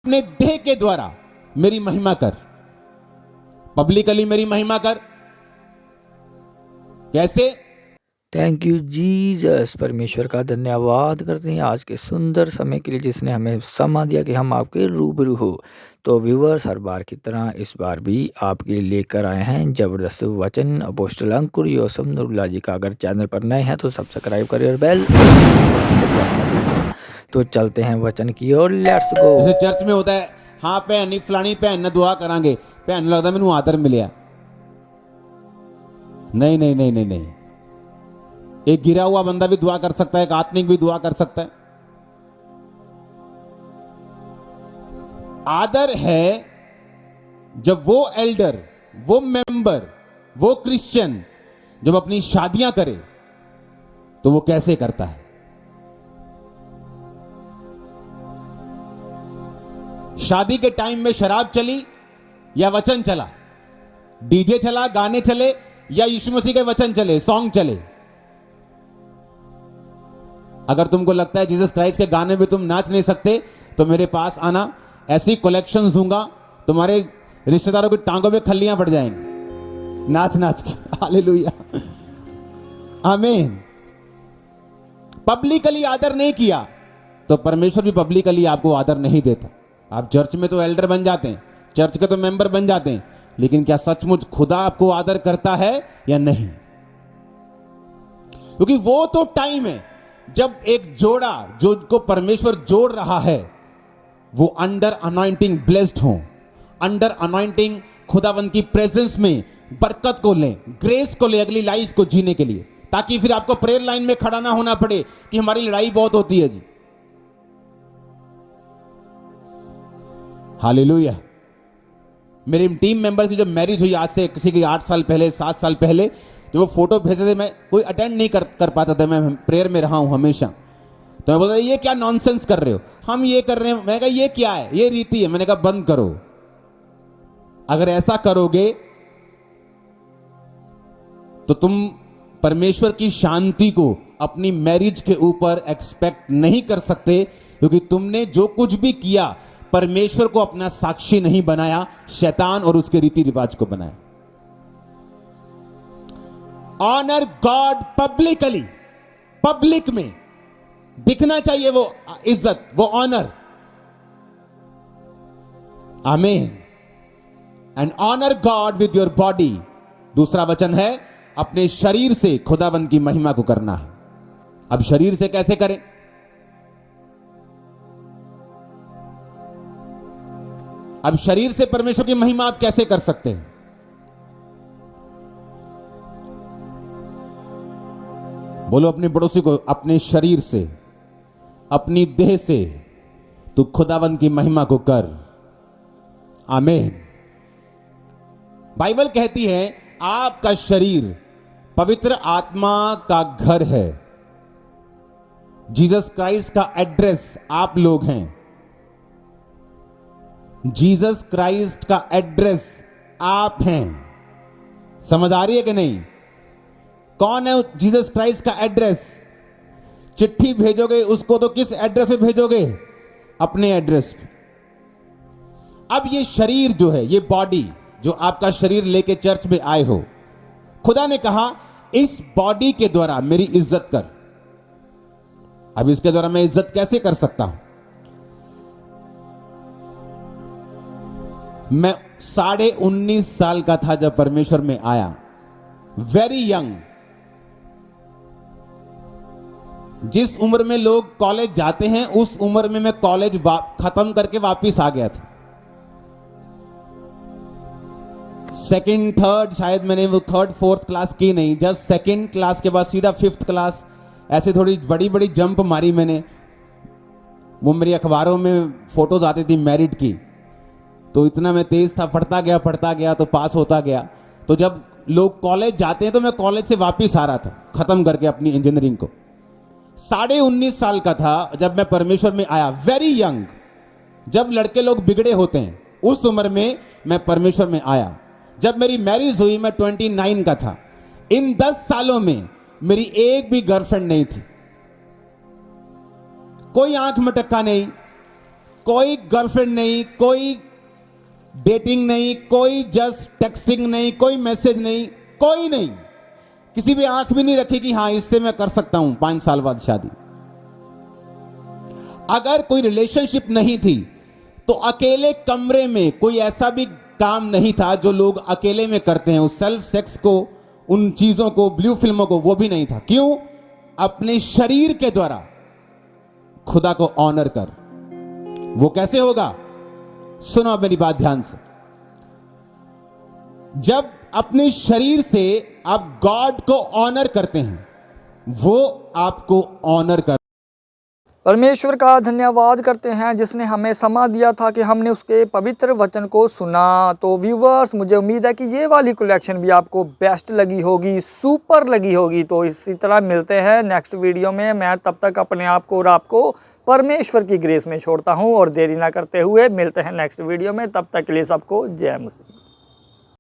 अपने देह के द्वारा मेरी महिमा कर, पब्लिकली मेरी महिमा कर। कैसे? Thank you Jesus. परमेश्वर का धन्यवाद करते हैं आज के सुंदर समय के लिए जिसने हमें समा दिया कि हम आपके रूबरू हो। तो व्यूवर्स, हर बार की तरह इस बार भी आपके लिए लेकर आए हैं ज़बरदस्त वचन अपोस्टल अंकुर योसफ नूरुल्लाह जी का। अगर चैनल पर नए हैं तो सब्सक्राइब करें और बेल। तो चलते हैं वचन की ओर, लेट्स गो। जैसे चर्च में होता है, हाँ भैन नहीं फलानी भैन ने दुआ करांगे, भैन लगता मैनू आदर मिले। नहीं नहीं नहीं नहीं नहीं, एक गिरा हुआ बंदा भी दुआ कर सकता है, एक आत्मिक भी दुआ कर सकता है। आदर है जब वो एल्डर, वो मेंबर, वो क्रिश्चियन जब अपनी शादियां करे तो वो कैसे करता है। शादी के टाइम में शराब चली या वचन चला, डीजे चला, गाने चले या यीशु मसीह के वचन चले, सॉन्ग चले। अगर तुमको लगता है जीसस क्राइस्ट के गाने में तुम नाच नहीं सकते तो मेरे पास आना, ऐसी कलेक्शंस दूंगा तुम्हारे रिश्तेदारों की टांगों में खल्लियां पड़ जाएंगी नाच नाच के। हालेलुया, आमीन। पब्लिकली आदर नहीं किया तो परमेश्वर भी पब्लिकली आपको आदर नहीं देता। आप चर्च में तो एल्डर बन जाते हैं, चर्च के तो मेंबर बन जाते हैं, लेकिन क्या सचमुच खुदा आपको आदर करता है या नहीं? क्योंकि वो तो टाइम है जब एक जोड़ा जो को परमेश्वर जोड़ रहा है वो अंडर अनॉइंटिंग ब्लेस्ड हो, अंडर अनॉइंटिंग खुदावंत की प्रेजेंस में बरकत को लें, ग्रेस को लें अगली लाइफ को जीने के लिए, ताकि फिर आपको प्रेयर लाइन में खड़ा ना होना पड़े कि हमारी लड़ाई बहुत होती है जी। हालेलुया। मेरे टीम मेंबर्स की जब मैरिज हुई आज से किसी की 8 साल पहले, 7 साल पहले, जो वो फोटो भेजे थे, मैं कोई अटेंड नहीं कर पाता था, मैं प्रेयर में रहा हूं हमेशा। तो मैं बोलता ये क्या नॉनसेंस कर रहे हो, हम ये कर रहे हैं। मैं कहा ये क्या है, ये रीति है। मैंने कहा बंद करो। अगर ऐसा करोगे तो तुम परमेश्वर की शांति को अपनी मैरिज के ऊपर एक्सपेक्ट नहीं कर सकते, क्योंकि तुमने जो कुछ भी किया परमेश्वर को अपना साक्षी नहीं बनाया, शैतान और उसके रीति रिवाज को बनाया। ऑनर गॉड पब्लिकली, पब्लिक में दिखना चाहिए वो इज्जत, वो ऑनर। आमीन। And honour God with your body. दूसरा वचन है अपने शरीर से खुदावंत की महिमा को करना है। अब शरीर से कैसे करें? अब शरीर से परमेश्वर की महिमा आप कैसे कर सकते हैं? बोलो अपने पड़ोसी को, अपने शरीर से, अपनी देह से तू खुदावंत की महिमा को कर। आमीन। बाइबल कहती है आपका शरीर पवित्र आत्मा का घर है। जीसस क्राइस्ट का एड्रेस आप लोग हैं। जीसस क्राइस्ट का एड्रेस आप हैं। समझ आ रही है कि नहीं? कौन है जीसस क्राइस्ट का एड्रेस? चिट्ठी भेजोगे उसको तो किस एड्रेस पे भेजोगे? अपने एड्रेस पे। अब ये शरीर जो है, ये बॉडी जो आपका शरीर लेके चर्च में आए हो, खुदा ने कहा इस बॉडी के द्वारा मेरी इज्जत कर। अब इसके द्वारा मैं इज्जत कैसे कर सकता हूं? मैं 19.5 साल का था जब परमेश्वर में आया, वेरी यंग। जिस उम्र में लोग कॉलेज जाते हैं उस उम्र में मैं कॉलेज खत्म करके वापस आ गया था। सेकंड थर्ड, शायद मैंने वो थर्ड फोर्थ क्लास की नहीं, जस्ट सेकंड क्लास के बाद सीधा 5th क्लास, ऐसे थोड़ी बड़ी बड़ी जंप मारी मैंने। वो मेरी अखबारों में फोटोज आती थी मैरिड की, तो इतना मैं तेज था, पढ़ता गया तो पास होता गया। तो जब लोग कॉलेज जाते हैं तो मैं कॉलेज से वापस आ रहा था खत्म करके अपनी इंजीनियरिंग को। 19.5 साल का था जब मैं परमेश्वर में आया, वेरी यंग। जब लड़के लोग बिगड़े होते हैं उस उम्र में मैं परमेश्वर में आया। जब मेरी मैरिज हुई मैं 29 का था। इन 10 सालों में मेरी एक भी गर्लफ्रेंड नहीं थी, कोई आंख में टक्का नहीं, कोई गर्लफ्रेंड नहीं, कोई डेटिंग नहीं, कोई जस्ट टेक्सटिंग नहीं, कोई मैसेज नहीं, कोई नहीं, किसी भी आंख भी नहीं रखी कि हाँ इससे मैं कर सकता हूं 5 साल बाद शादी। अगर कोई रिलेशनशिप नहीं थी तो अकेले कमरे में कोई ऐसा भी काम नहीं था जो लोग अकेले में करते हैं, उस सेल्फ सेक्स को, उन चीजों को, ब्लू फिल्मों को, वो भी नहीं था। क्यों? अपने शरीर के द्वारा खुदा को ऑनर कर। वो कैसे होगा? सुनो अब मेरी बात ध्यान से। जब अपने शरीर से आप गॉड को ऑनर करते हैं, वो आपको ऑनर कर। परमेश्वर का धन्यवाद करते हैं जिसने हमें समा दिया था कि हमने उसके पवित्र वचन को सुना। तो व्यूवर्स, मुझे उम्मीद है कि ये वाली कलेक्शन भी आपको बेस्ट लगी होगी, सुपर लगी होगी। तो इसी तरह मिलते हैं नेक्स्ट वीडियो में। मैं तब तक अपने आप को और आपको परमेश्वर की ग्रेस में छोड़ता हूँ और देरी ना करते हुए मिलते हैं नेक्स्ट वीडियो में। तब तक के लिए सबको जय मसीह।